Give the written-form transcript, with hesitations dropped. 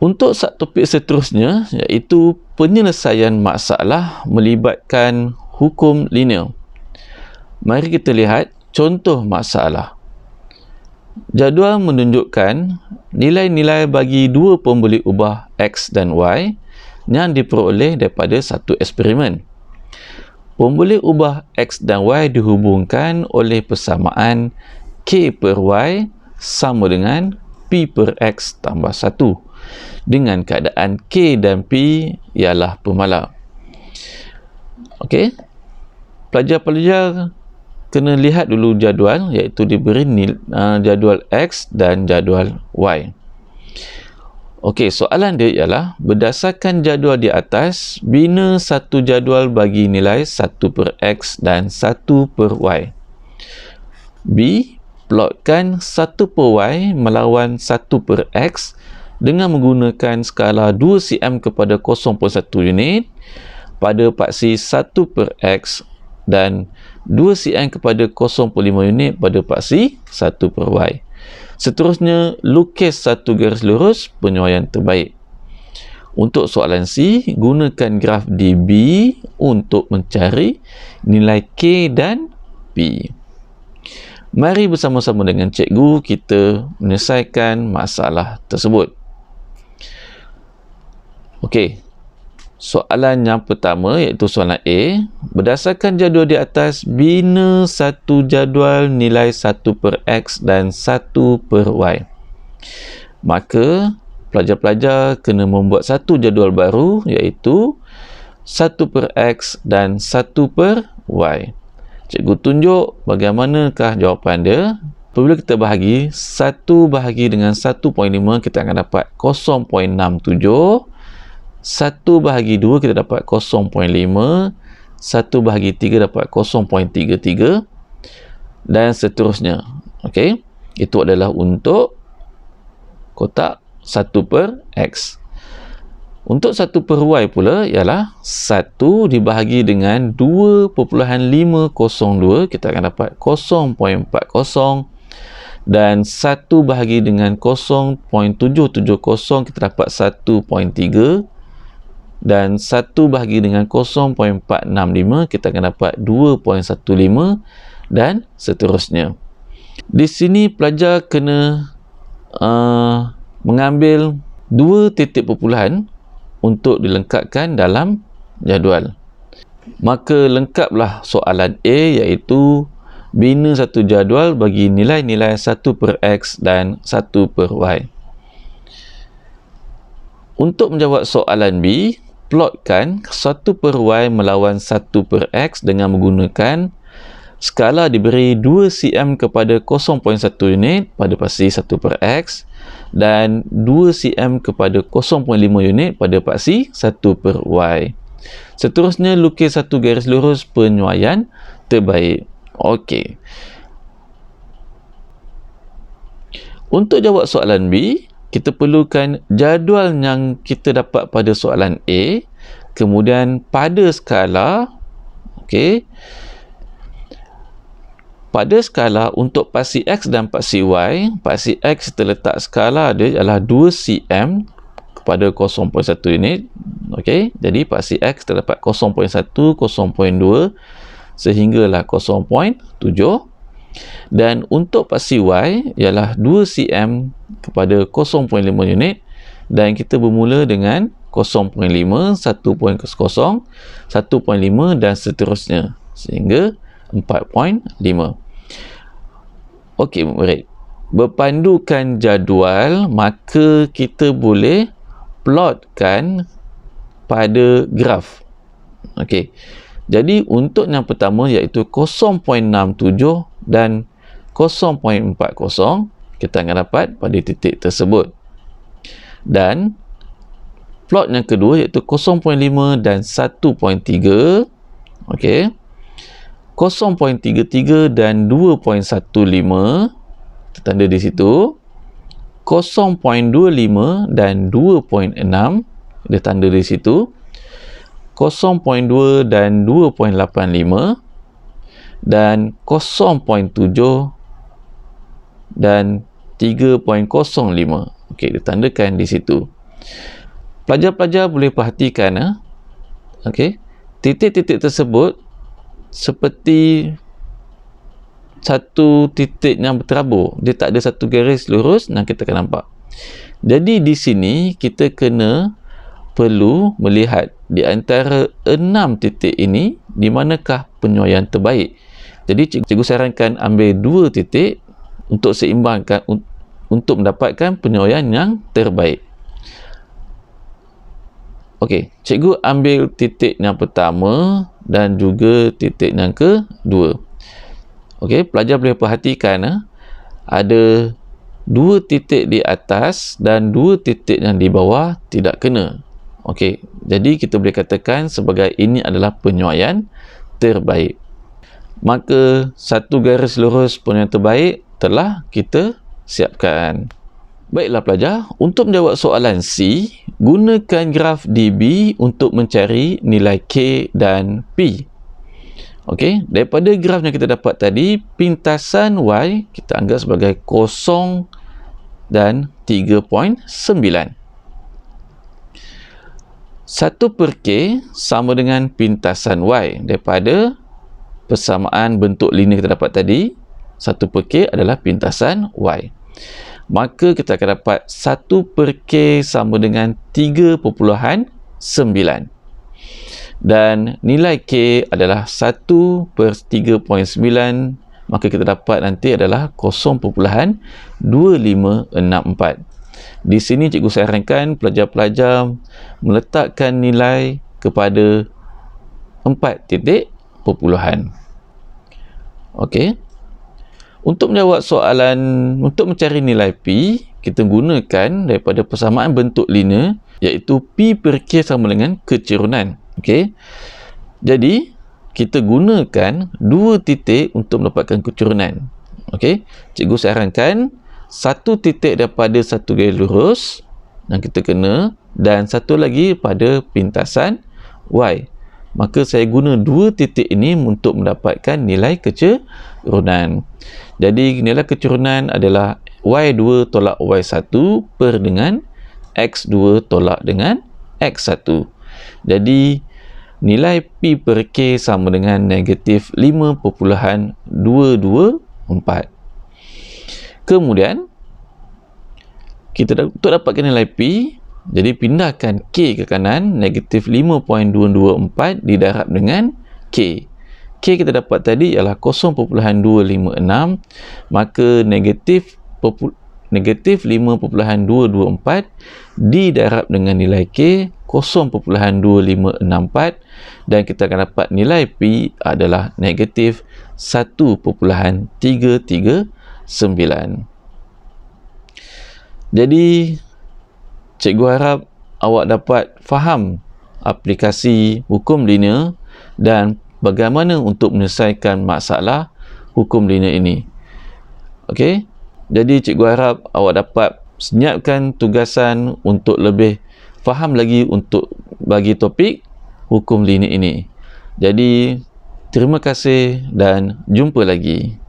Untuk subtopik seterusnya, iaitu penyelesaian masalah melibatkan hukum linear. Mari kita lihat contoh masalah. Jadual menunjukkan nilai-nilai bagi dua pembuli ubah X dan Y yang diperoleh daripada satu eksperimen. Pembuli ubah X dan Y dihubungkan oleh persamaan K per Y sama dengan P per X tambah 1 dengan keadaan K dan P ialah pemalar. Okey, pelajar-pelajar kena lihat dulu jadual, iaitu diberi jadual X dan jadual Y. Okey, soalan dia ialah berdasarkan jadual di atas, bina satu jadual bagi nilai 1 per X dan 1 per Y. B. Plotkan 1 per Y melawan 1 per X dengan menggunakan skala 2 cm kepada 0.1 unit pada paksi 1 per X dan 2 cm kepada 0.5 unit pada paksi 1 per Y. Seterusnya, lukis satu garis lurus penyesuaian terbaik. Untuk soalan C, gunakan graf DB untuk mencari nilai K dan P. Mari bersama-sama dengan cikgu kita menyelesaikan masalah tersebut. Okey, soalan yang pertama iaitu soalan A. Berdasarkan jadual di atas, bina satu jadual nilai 1 per X dan 1 per Y. Maka, pelajar-pelajar kena membuat satu jadual baru iaitu 1 per X dan 1 per Y. Cikgu tunjuk bagaimanakah jawapan dia. Apabila kita bahagi 1 bahagi dengan 1.5, kita akan dapat 0.67. 1 bahagi 2 kita dapat 0.5, 1 bahagi 3 dapat 0.33 dan seterusnya. Okey, itu adalah untuk kotak 1 per X. Untuk 1 per Y pula ialah 1 dibahagi dengan 2.502, kita akan dapat 0.40, dan 1 bahagi dengan 0.770 kita dapat 1.3, dan 1 bahagi dengan 0.465 kita akan dapat 2.15 dan seterusnya. Di sini pelajar kena mengambil 2 titik perpuluhan untuk dilengkapkan dalam jadual. Maka lengkaplah soalan A, iaitu bina satu jadual bagi nilai-nilai 1 per X dan 1 per Y. Untuk menjawab soalan B, plotkan 1 per Y melawan 1 per X dengan menggunakan skala diberi 2 cm kepada 0.1 unit pada paksi 1 per X dan 2 cm kepada 0.5 unit pada paksi 1 per Y. Seterusnya, lukis satu garis lurus penyesuaian terbaik. Okey. Untuk jawab soalan B, kita perlukan jadual yang kita dapat pada soalan A, kemudian pada skala, okey, pada skala untuk paksi X dan paksi Y. Paksi X kita letak skala dia adalah 2 cm kepada 0.1 unit. Okey, jadi paksi X terdapat 0.1, 0.2 sehinggalah 0.7. Dan untuk paksi Y ialah 2 cm kepada 0.5 unit, dan kita bermula dengan 0.5, 1.0, 1.5 dan seterusnya sehingga 4.5. Okey murid, berpandukan jadual maka kita boleh plotkan pada graf. Okey, jadi untuk yang pertama iaitu 0.67 dan 0.40, kita akan dapat pada titik tersebut. Dan plot yang kedua iaitu 0.5 dan 1.3. Okey, 0.33 dan 2.15, kita tanda di situ. 0.25 dan 2.6, kita tanda di situ. 0.2 dan 2.85 dan 0.7 dan 3.05. Okey, ditandakan di situ. Pelajar-pelajar boleh perhatikan, okey, titik-titik tersebut seperti satu titik yang berterabur. Dia tak ada satu garis lurus yang kita akan nampak. Jadi di sini kita perlu melihat di antara 6 titik ini di manakah penyuaian terbaik. Jadi cikgu sarankan ambil 2 titik untuk seimbangkan untuk mendapatkan penyuaian yang terbaik. Okey, cikgu ambil titik yang pertama dan juga titik yang kedua. Okey, pelajar boleh perhatikan ada 2 titik di atas dan 2 titik yang di bawah tidak kena. Okey, jadi kita boleh katakan sebagai ini adalah penyuaian terbaik. Maka satu garis lurus penyuaian terbaik telah kita siapkan. Baiklah pelajar, untuk menjawab soalan C, gunakan graf DB untuk mencari nilai K dan P. Okey, daripada graf yang kita dapat tadi, pintasan Y kita anggap sebagai 0 dan 3.9. 1/K sama dengan pintasan Y. Daripada persamaan bentuk linear kita dapat tadi, 1/K adalah pintasan Y. Maka kita akan dapat 1/K sama dengan 3.9. Dan nilai K adalah 1/3.9. Maka kita dapat nanti adalah 0.2564. Di sini cikgu sarankan pelajar-pelajar meletakkan nilai kepada 4 titik perpuluhan. Okey. Untuk menjawab soalan, untuk mencari nilai P, kita gunakan daripada persamaan bentuk linear, iaitu P/K sama dengan kecerunan. Okey. Jadi, kita gunakan 2 titik untuk mendapatkan kecerunan. Okey. Cikgu sarankan satu titik daripada satu garis lurus yang kita kena dan satu lagi pada pintasan Y. Maka saya guna 2 titik ini untuk mendapatkan nilai kecerunan. Jadi nilai kecerunan adalah Y2 tolak Y1 per dengan X2 tolak dengan X1. Jadi nilai P/K sama dengan negatif 5.224. Kemudian kita untuk dapatkan nilai P, jadi pindahkan K ke kanan, negatif 5.224 didarab dengan K. K kita dapat tadi ialah 0.256, maka negatif 5.224 didarab dengan nilai K 0.2564 dan kita akan dapat nilai P adalah negatif 1.339. Jadi cikgu harap awak dapat faham aplikasi hukum linear dan bagaimana untuk menyelesaikan masalah hukum linear ini. Okey, jadi cikgu harap awak dapat senyapkan tugasan untuk lebih faham lagi untuk bagi topik hukum linear ini. Jadi terima kasih dan jumpa lagi.